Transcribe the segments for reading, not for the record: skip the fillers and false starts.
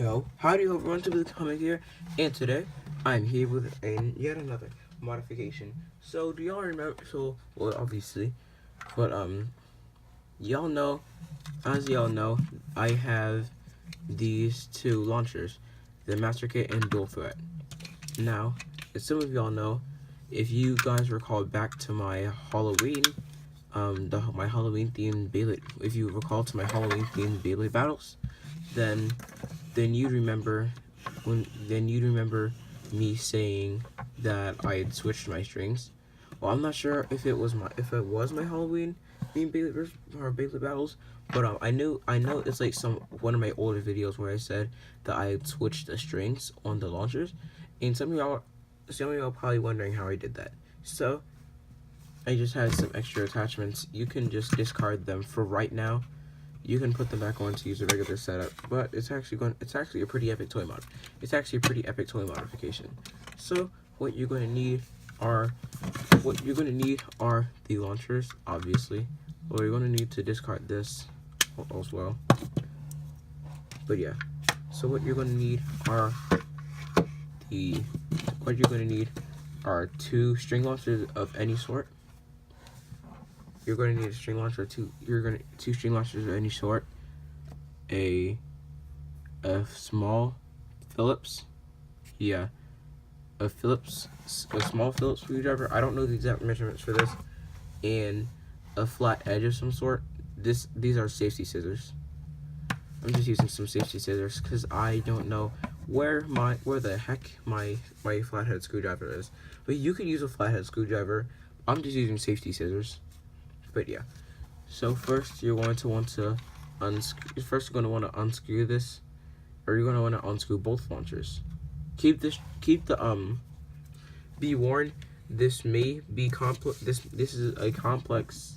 Yo, howdy everyone, to be coming here, and today I'm here with yet another modification. So do y'all remember? Well, obviously, but y'all know, as y'all know, I have these two launchers, the Master Kit and Dual Threat. Now, as some of y'all know, if you guys recall back to my Halloween, my Halloween themed Beyblade, if you recall to my Halloween themed Beyblade battles, then you'd remember me saying that I had switched my strings. Well, I'm not sure if it was my Halloween themed Beyblade battles, but I know it's like one of my older videos where I said that I had switched the strings on the launchers, and some of y'all are probably wondering how I did that. So I just had some extra attachments. You can just discard them for right now. You can put them back on to use a regular setup, but it's actually a pretty epic toy mod. It's actually a pretty epic toy modification. So what you're going to need are the launchers, obviously. Well, you're going to need to discard this as well. But yeah, so what you're going to need are two string launchers of any sort. You're going to need a string launcher, two string launchers of any sort, a small Phillips, a small Phillips screwdriver. I don't know the exact measurements for this, and a flat edge of some sort. These are safety scissors. I'm just using some safety scissors because I don't know where the heck my flathead screwdriver is. But you could use a flathead screwdriver. I'm just using safety scissors. But yeah, so first you're going to want to unscrew this, or you're going to want to unscrew both launchers. Be warned, this may be complex. This is a complex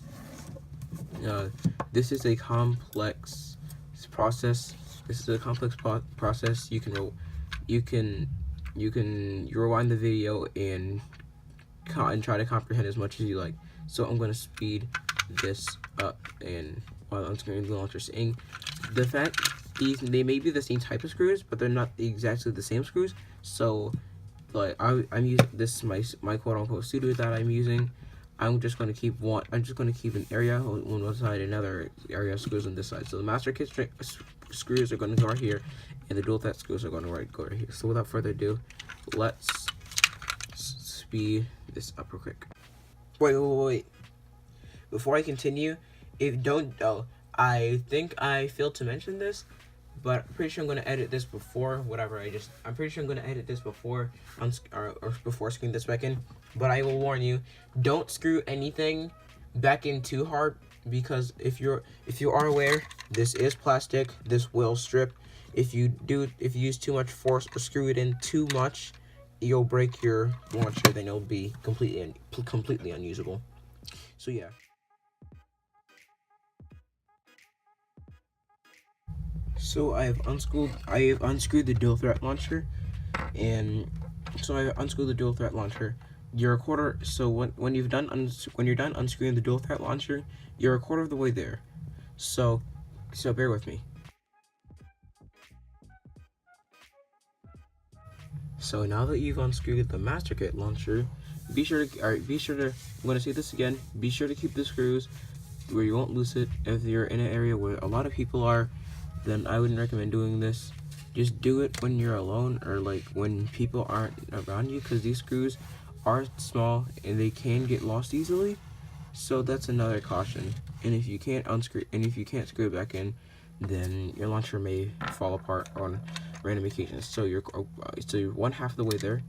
process. This is a complex process. You can rewind the video and try to comprehend as much as you like. So I'm going to speed this up, and while unscrewing the launchers, and the fact they may be the same type of screws, but they're not exactly the same screws. So like I'm using this is my quote unquote pseudo that I'm using. I'm just going to keep an area on one side, another area of screws on this side. So the Master Kit screws are going to go right here, and the Dual Threat screws are going to go right here. So without further ado, let's speed this up real quick. Wait. Before I continue, I think I failed to mention this, but I'm pretty sure I'm going to edit this before I'm pretty sure I'm going to edit this before screwing this back in. But I will warn you, don't screw anything back in too hard, because if you are aware, this is plastic. This will strip. If you use too much force or screw it in too much, you'll break your launcher, then it'll be completely unusable. So yeah. So I have unscrewed the Dual Threat launcher, and so I unscrewed the Dual Threat launcher. You're a quarter. So when you're done unscrewing the Dual Threat launcher, you're a quarter of the way there. So bear with me. So now that you've unscrewed the Master Kit launcher, I'm going to say this again, be sure to keep the screws where you won't lose it. If you're in an area where a lot of people are, then I wouldn't recommend doing this. Just do it when you're alone, or like when people aren't around you, because these screws are small and they can get lost easily. So that's another caution. And if you can't screw it back in, then your launcher may fall apart on random occasions. So you're one half of the way there.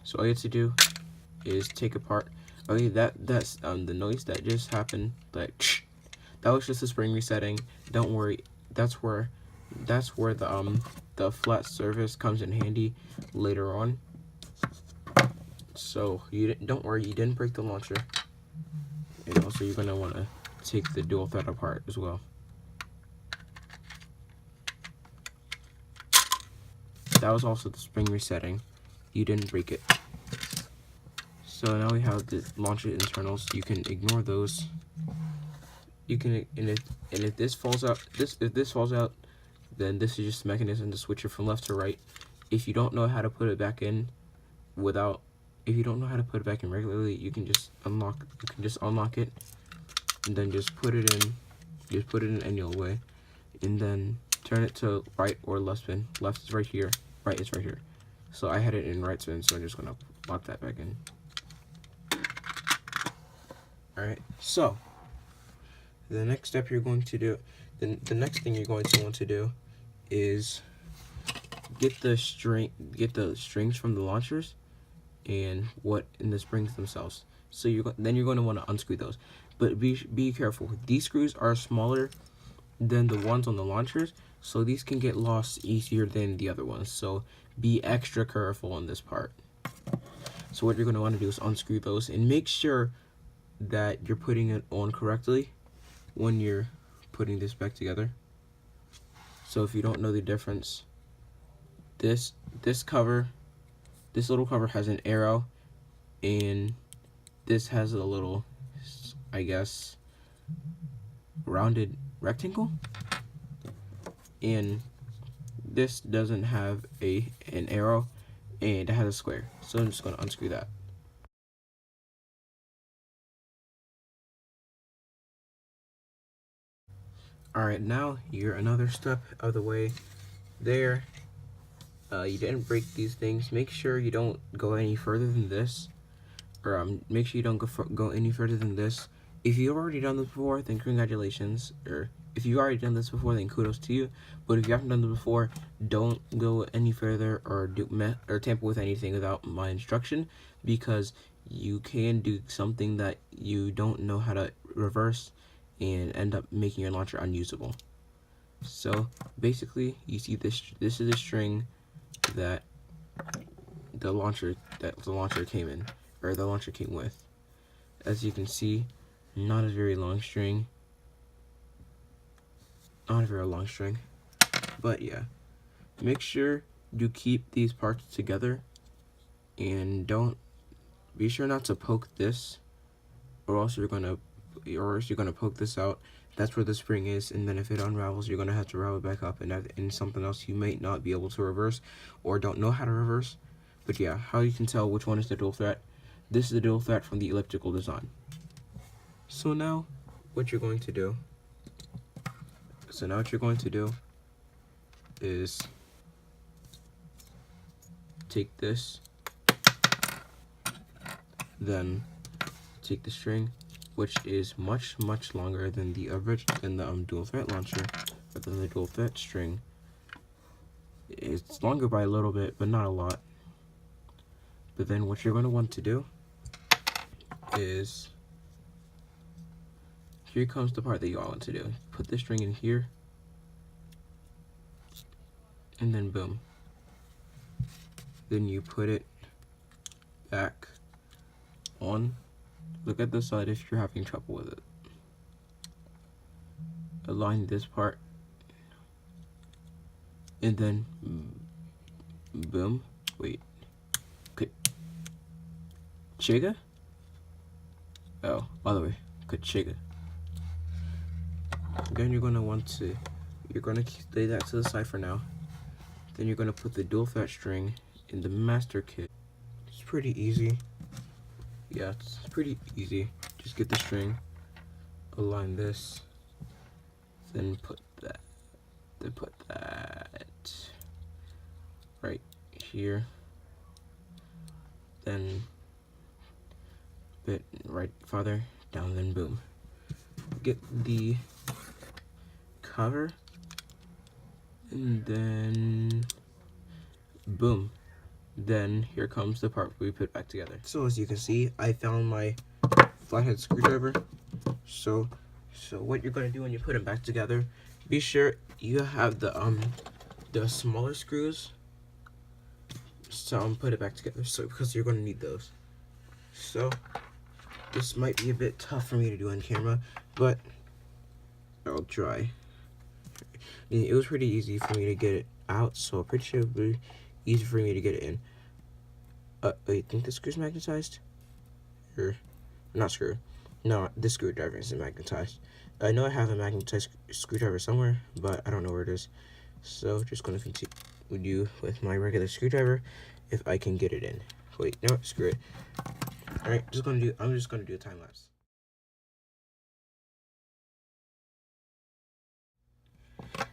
So all you have to do is take apart. Okay, that's the noise that just happened. Like that was just a spring resetting. Don't worry. That's where the flat surface comes in handy later on. So don't worry, you didn't break the launcher. And also you're gonna want to take the Dual Threat apart as well. That was also the spring resetting. You didn't break it. So now we have the launcher internals. You can ignore those. You can, and if this falls out, then this is just a mechanism to switch it from left to right. If you don't know how to put it back in regularly, you can just unlock it, and then just put it in any old way, and then turn it to right or left spin. Left is right here, right is right here. So I had it in right spin, so I'm just gonna lock that back in. Alright, so the next step you're going to do, the next thing you're going to want to do is get the strings from the launchers and the springs themselves. So then you're going to want to unscrew those, but be careful. These screws are smaller than the ones on the launchers, so these can get lost easier than the other ones. So be extra careful on this part. So what you're going to want to do is unscrew those and make sure that you're putting it on correctly when you're putting this back together. So if you don't know the difference, this little cover has an arrow, and this has a little, I guess, rounded rectangle, and this doesn't have an arrow, and it has a square. So I'm just going to unscrew that. Alright, now you're another step of the way there. You didn't break these things. Make sure you don't go any further than this, or make sure you don't go any further than this. If you've already done this before, then congratulations, or if you've already done this before, then kudos to you. But if you haven't done this before, don't go any further or tamper with anything without my instruction, because you can do something that you don't know how to reverse and end up making your launcher unusable. So basically, you see this is a string that the launcher came in, or the launcher came with. As you can see, not a very long string. But yeah, make sure you keep these parts together, and be sure not to poke this, or else you're gonna poke this out. That's where the spring is, and then if it unravels, you're gonna have to ravel it back up, and in something else you might not be able to reverse, or don't know how to reverse. But yeah, how you can tell which one is the dual threat. This is the dual threat from the elliptical design. So now what you're going to do is take this, then take the string, which is much longer than the dual threat launcher, or than the dual threat string. It's longer by a little bit, but not a lot. But then what you're going to want to do is, here comes the part that you all want to do. Put the string in here, and then boom. Then you put it back on. Look at the side if you're having trouble with it. Align this part, and then boom. Wait. Chiga? Oh, by the way, Chiga. Then you're gonna lay that to the side for now. Then you're gonna put the dual threat string in the master kit. It's pretty easy. Yeah, it's pretty easy. Just get the string, align this, then put that right here, then bit right farther down, then boom. Get the cover, and then boom. Then here comes the part we put back together. So as you can see, I found my flathead screwdriver. So what you're gonna do when you put them back together, be sure you have the smaller screws. So put it back together. So because you're gonna need those. So this might be a bit tough for me to do on camera, but I'll try. It was pretty easy for me to get it out, so I'm pretty sure it would be easy for me to get it in. Wait, think the screw's magnetized? Or, not screw. No, this screwdriver isn't magnetized. I know I have a magnetized screwdriver somewhere, but I don't know where it is. So just gonna continue with my regular screwdriver if I can get it in. Wait, no, screw it. All right, I'm just gonna do a time lapse.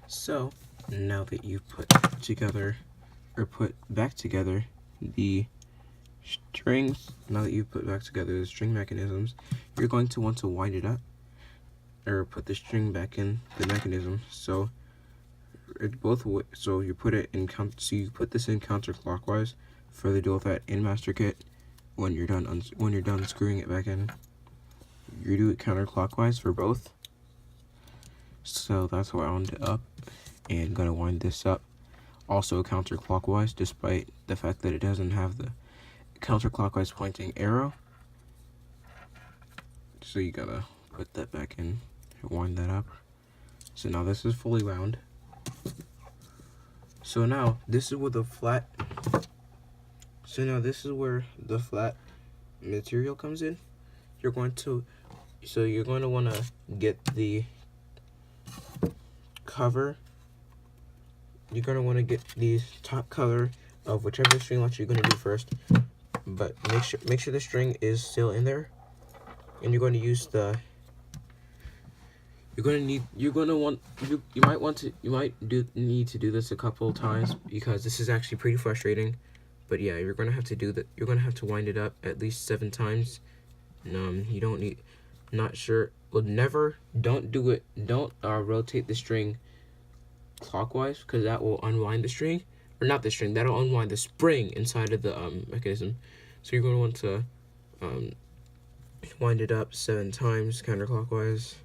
So now that you've put back together the strings, the string mechanisms, you're going to want to wind it up or put the string back in the mechanism. So you put this in counterclockwise for the dual thread in master kit. When you're done screwing it back in, you do it counterclockwise for both. So that's why I wound it up, and gonna wind this up also counterclockwise, despite the fact that it doesn't have the counterclockwise pointing arrow. So you gotta put that back in and wind that up. So now this is fully wound. So now this is where the flat material comes in. You're going to want to get the cover. You're going to want to get the top cover of whichever string launcher you're going to do first, but make sure the string is still in there, and you might need to do this a couple times because this is actually pretty frustrating. But yeah, you're gonna have to do that. You're gonna have to wind it up at least 7 times. You don't need. Not sure. Well, don't do it. Don't rotate the string clockwise, because that will unwind the string, or not the string. That'll unwind the spring inside of the mechanism. So you're gonna want to wind it up 7 times counterclockwise.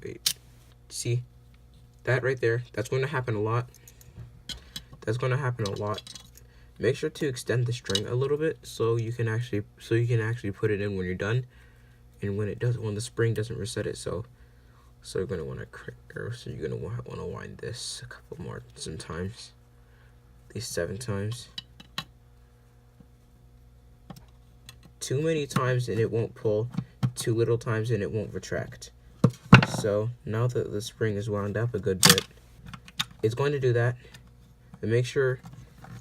Wait, see that right there? That's going to happen a lot. Make sure to extend the string a little bit so you can actually put it in when you're done, and when the spring doesn't reset it. So you're gonna want to wind this a couple more sometimes, at least 7 times. Too many times and it won't pull. Too little times and it won't retract. So now that the spring is wound up a good bit, it's going to do that. And make sure,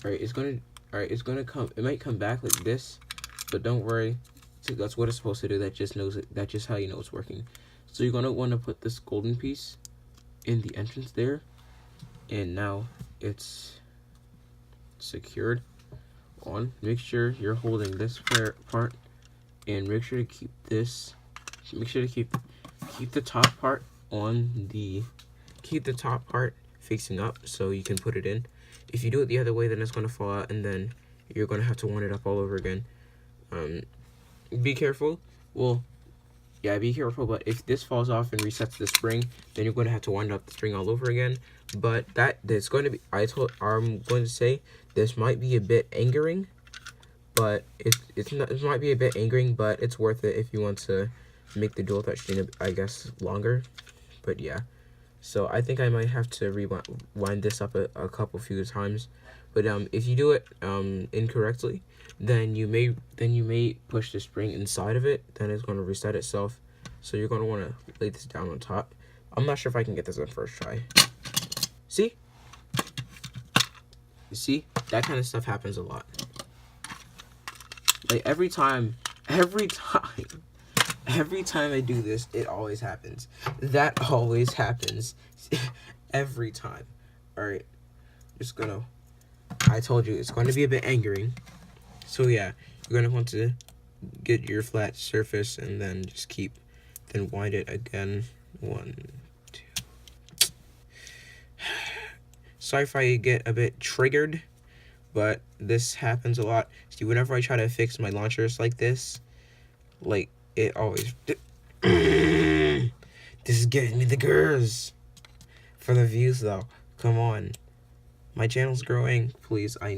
it might come back like this, but don't worry. See, that's what it's supposed to do. That's just how you know it's working. So you're gonna want to put this golden piece in the entrance there, and now it's secured on. Make sure you're holding this part, and make sure to keep the top part facing up so you can put it in. If you do it the other way, then it's going to fall out, and then you're going to have to wind it up all over again. Be careful. Well, yeah, be careful, but if this falls off and resets the spring, then you're going to have to wind up the string all over again. But that's going to be, I'm going to say, this might be a bit angering, but it might be a bit angering, but it's worth it if you want to make the dual thread string, I guess, longer. But yeah, so I think I might have to rewind this up a few times. But if you do it incorrectly, then you may push the spring inside of it. Then it's going to reset itself. So you're going to want to lay this down on top. I'm not sure if I can get this on first try. See? You see? That kind of stuff happens a lot. Like every time I do this, it always happens. That always happens. Every time. Alright. I told you, it's going to be a bit angering. So yeah, you're going to want to get your flat surface and then then wind it again. 1, 2. Sorry if I get a bit triggered, but this happens a lot. See, whenever I try to fix my launchers like this, like, it always... This is giving me the girls. For the views, though. Come on. My channel's growing. Please, I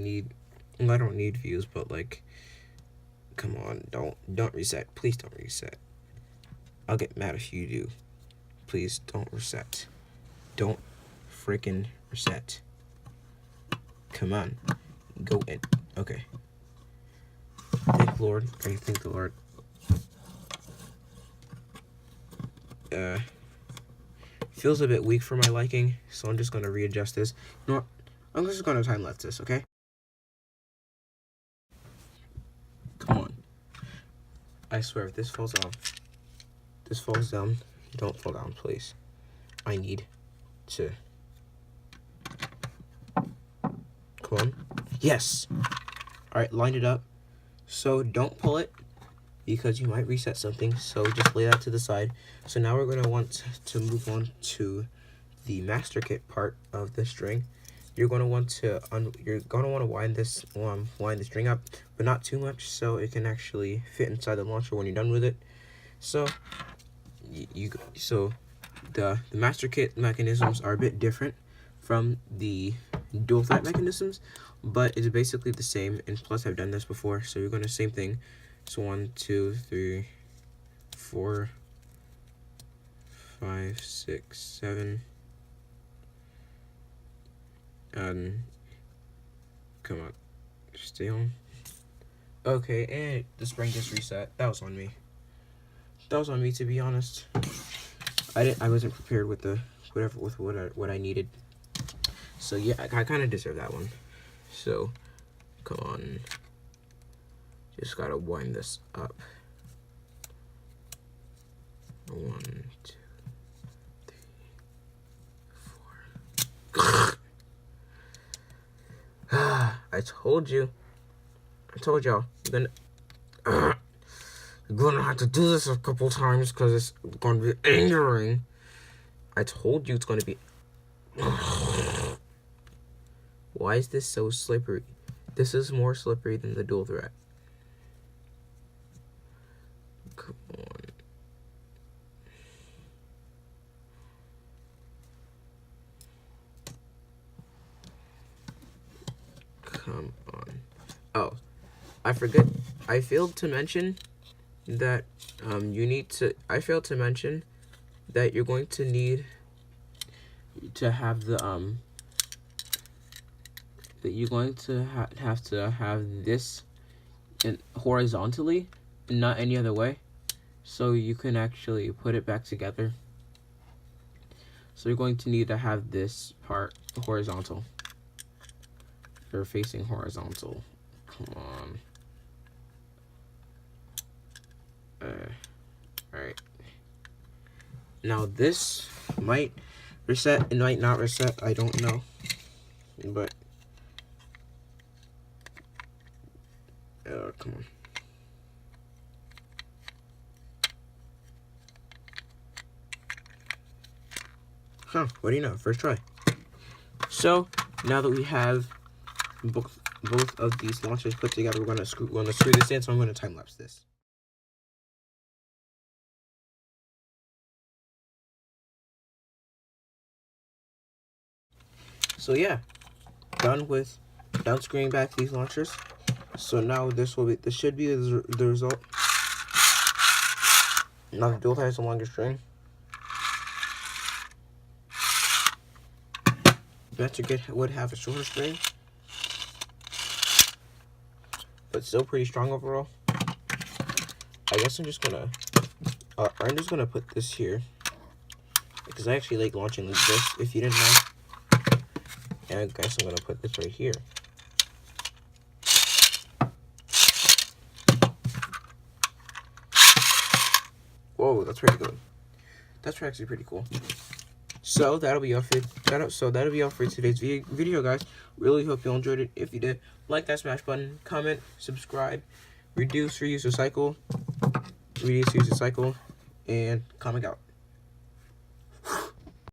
don't need views, but, like, come on. Don't reset. Please don't reset. I'll get mad if you do. Please, don't reset. Don't freaking reset. Come on. Go in. Okay. Thank the Lord. I thank the Lord. feels a bit weak for my liking, so I'm just gonna readjust this. You know what? I'm just gonna time lapse this, okay? Come on. I swear, if this falls down, don't fall down, please. I need to. Come on. Yes! Alright, line it up. So don't pull it, because you might reset something, so just lay that to the side. So now we're going to want to move on to the master kit part of the string. You're going to want to wind this string up, but not too much, so it can actually fit inside the launcher when you're done with it. So the master kit mechanisms are a bit different from the dual thread mechanisms, but it's basically the same, and plus I've done this before, so you're going to same thing. So 1, 2, 3, 4, 5, 6, 7, and come on, stay on. Okay, and the spring just reset. That was on me. That was on me, to be honest. I wasn't prepared with what I needed. So yeah, I kind of deserve that one. So come on, just gotta wind this up. 1, 2, 3, 4. I told y'all. You're gonna have to do this a couple times because it's gonna be angering. I told you it's gonna be. Why is this so slippery? This is more slippery than the dual thread. Come on. Come on. Oh, I forget. I failed to mention that I failed to mention that you're going to need to have the that you're going to have to have this horizontally and not any other way, so you can actually put it back together. So you're going to need to have this part horizontal. You're facing horizontal. Come on. Alright. Now this might reset, it might not reset, I don't know. But come on. Huh, what do you know? First try. So now that we have both of these launchers put together, we're gonna screw this in, so I'm gonna time lapse this. So yeah, done screwing back these launchers. So now this should be the result. Now the dual has a longer string. Master kit would have a shorter string, but still pretty strong overall. I guess I'm just gonna put this here because I actually like launching like this. If you didn't know, and I guess I'm gonna put this right here. Whoa, that's pretty good. That's actually pretty cool. So that'll be all for today's video, guys. Really hope you enjoyed it. If you did, like that smash button, comment, subscribe, reduce, reuse, recycle, and comment out.